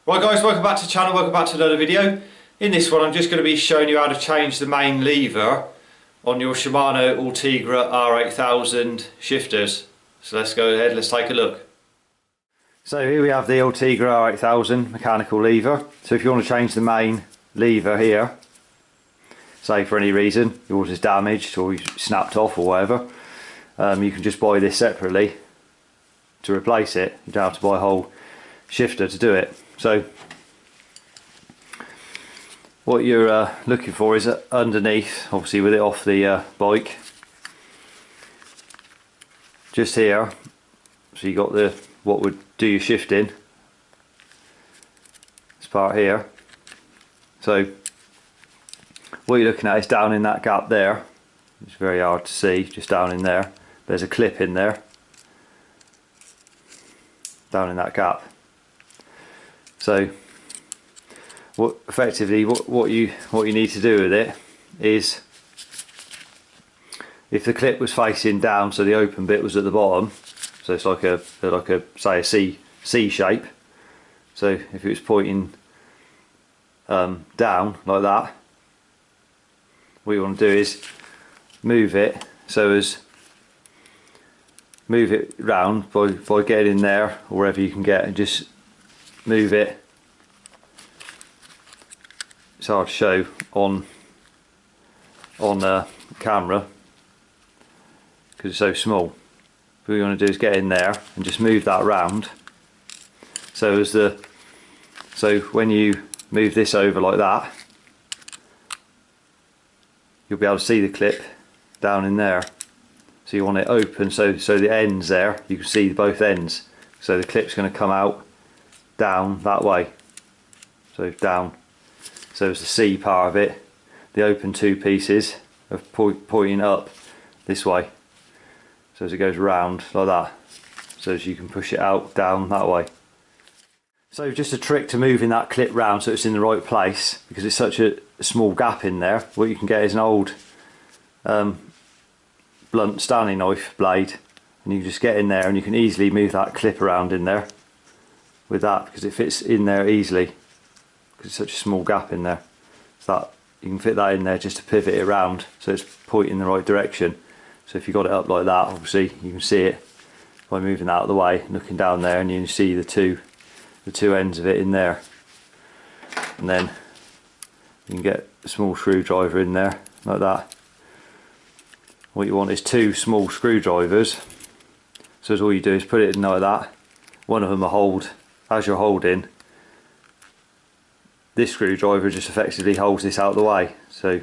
Right guys, welcome back to the channel, welcome back to another video. In this one I'm just going to be showing you how to change the main lever on your Shimano Ultegra R8000 shifters. So let's go ahead, let's take a look. So here we have the Ultegra R8000 mechanical lever. So if you want to change the main lever here, say for any reason yours is damaged or you snapped off or whatever, you can just buy this separately to replace it. You don't have to buy a whole shifter to do it. So what you're looking for is underneath, obviously with it off the bike, just here. So you got the what would do your shifting, this part here. So what you're looking at is down in that gap there. It's very hard to see, just down in there. There's a clip in there, down in that gap. So effectively what you need to do with it is, if the clip was facing down, so the open bit was at the bottom, so it's like a say a C shape. So if it was pointing down like that, what you want to do is move it, so as move it round by getting in there or wherever you can get, and just move it. It's hard to show on camera because it's so small. What you want to do is get in there and just move that round. So when you move this over like that, you'll be able to see the clip down in there. So you want it open, so the ends there, you can see both ends. So the clip's going to come out down that way. So down. So it's the C part of it. The open two pieces are pointing up this way. So as it goes round like that, so as you can push it out down that way. So just a trick to moving that clip round so it's in the right place, because it's such a small gap in there. What you can get is an old blunt Stanley knife blade, and you can just get in there and you can easily move that clip around in there with that, because it fits in there easily because it's such a small gap in there. So that you can fit that in there just to pivot it around so it's pointing in the right direction. So if you got it up like that, obviously you can see it by moving that out of the way, looking down there, and you can see the two ends of it in there. And then you can get a small screwdriver in there like that. What you want is two small screwdrivers. So all you do is put it in like that. One of them will hold, as you're holding, this screwdriver just effectively holds this out of the way. So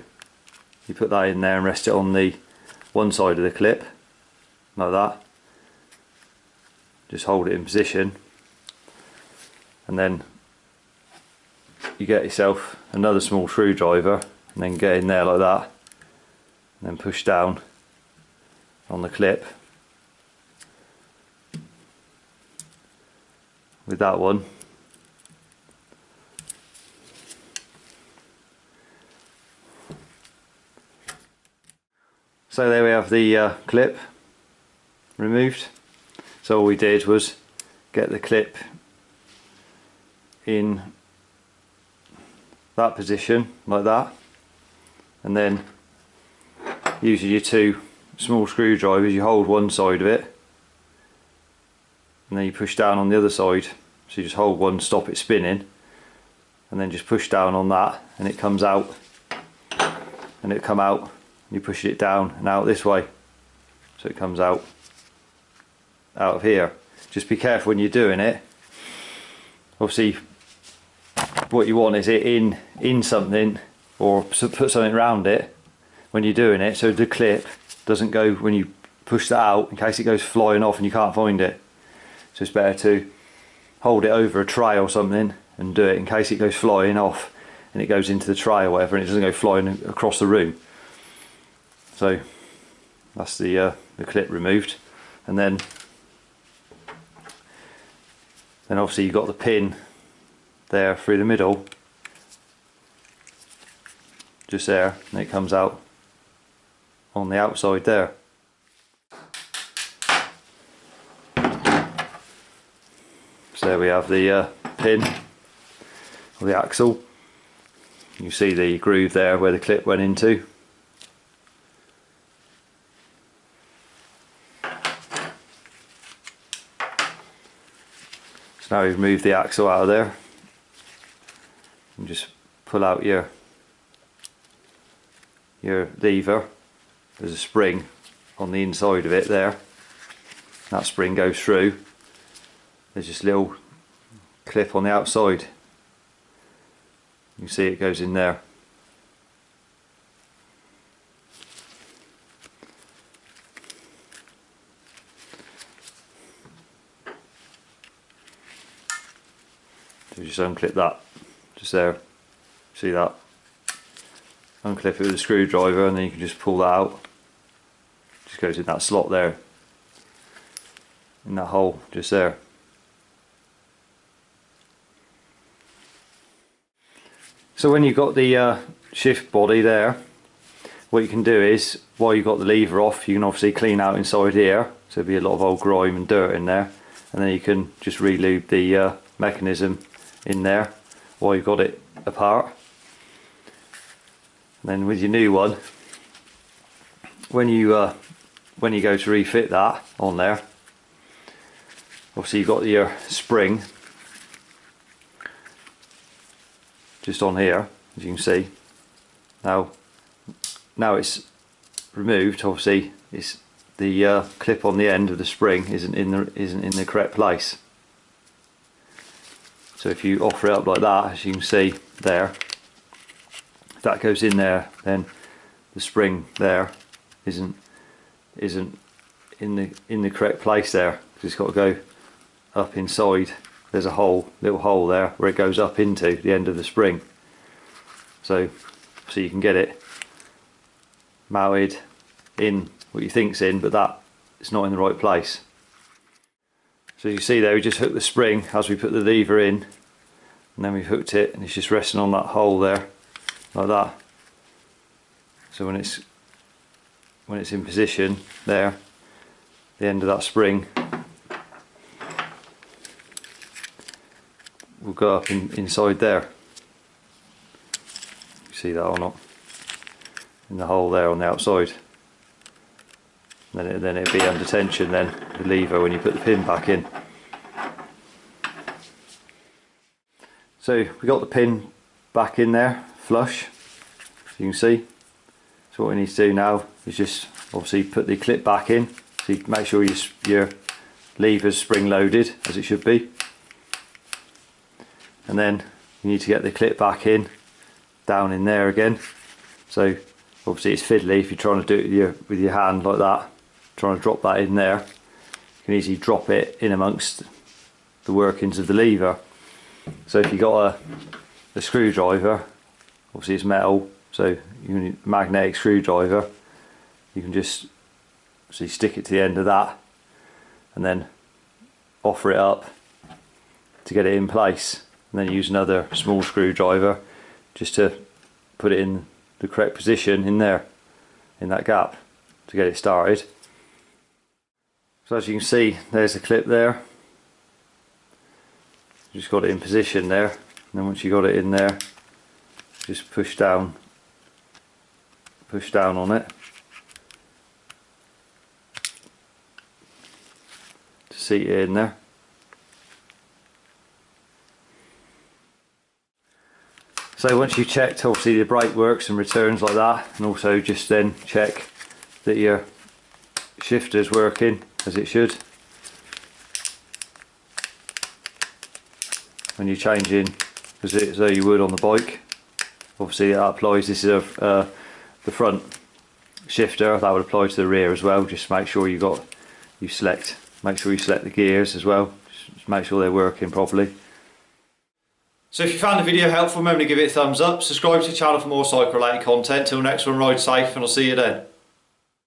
you put that in there and rest it on the one side of the clip like that. Just hold it in position, and then you get yourself another small screwdriver and then get in there like that, and then push down on the clip with that one. So there we have the clip removed. So all we did was get the clip in that position like that, and then using your two small screwdrivers you hold one side of it, and then you push down on the other side. So you just hold one, stop it spinning, and then just push down on that, and it comes out, and it come out. You push it down and out this way, so it comes out of here. Just be careful when you're doing it. Obviously what you want is it in something, or put something around it when you're doing it, so the clip doesn't go, when you push that out, in case it goes flying off and you can't find it. So it's better to hold it over a tray or something and do it in case it goes flying off and it goes into the tray or whatever, and it doesn't go flying across the room. So that's the clip removed, and then obviously you've got the pin there through the middle, just there, and it comes out on the outside there. So there we have the pin of the axle. You see the groove there where the clip went into. So now we've moved the axle out of there, and just pull out your lever. There's a spring on the inside of it there. That spring goes through. There's just a little clip on the outside. You can see it goes in there. So just unclip that, just there. See that? Unclip it with a screwdriver, and then you can just pull that out. Just goes in that slot there, in that hole just there. So when you've got the shift body there, what you can do is, while you've got the lever off, you can obviously clean out inside here, so there'll be a lot of old grime and dirt in there, and then you can just re-lube the mechanism in there while you've got it apart. And then with your new one, when you go to refit that on there, obviously you've got your spring just on here, as you can see. Now it's removed. Obviously, it's the clip on the end of the spring isn't in the correct place. So if you offer it up like that, as you can see there, if that goes in there, then the spring there isn't in the correct place there, because it's got to go up inside. There's a hole, little hole there where it goes up into the end of the spring. So you can get it mounted in what you think's in, but that it's not in the right place. So you see there, we just hooked the spring as we put the lever in, and then we've hooked it, and it's just resting on that hole there, like that. So when it's in position there, the end of that spring will go up inside there. You see that or not? In the hole there on the outside. Then it'll be under tension then, the lever, when you put the pin back in. So we got the pin back in there, flush, as you can see. So what we need to do now is just obviously put the clip back in. So you make sure your lever's spring loaded, as it should be. And then you need to get the clip back in, down in there again. So obviously it's fiddly if you're trying to do it with your hand like that, trying to drop that in there. You can easily drop it in amongst the workings of the lever. So if you've got a screwdriver, obviously it's metal, so you need a magnetic screwdriver, you can just stick it to the end of that and then offer it up to get it in place, and then use another small screwdriver just to put it in the correct position in there, in that gap, to get it started. So as you can see, there's the clip there. Just got it in position there, and then once you got it in there, just push down on it to seat it in there. So once you've checked, obviously the brake works and returns like that, and also just then check that your shifter's working as it should. When you're changing, as though you would on the bike, obviously that applies. This is the front shifter, that would apply to the rear as well. Just make sure make sure you select the gears as well. Just make sure they're working properly. So if you found the video helpful, remember to give it a thumbs up, subscribe to the channel for more cycle related content. Till next one, ride safe, and I'll see you then.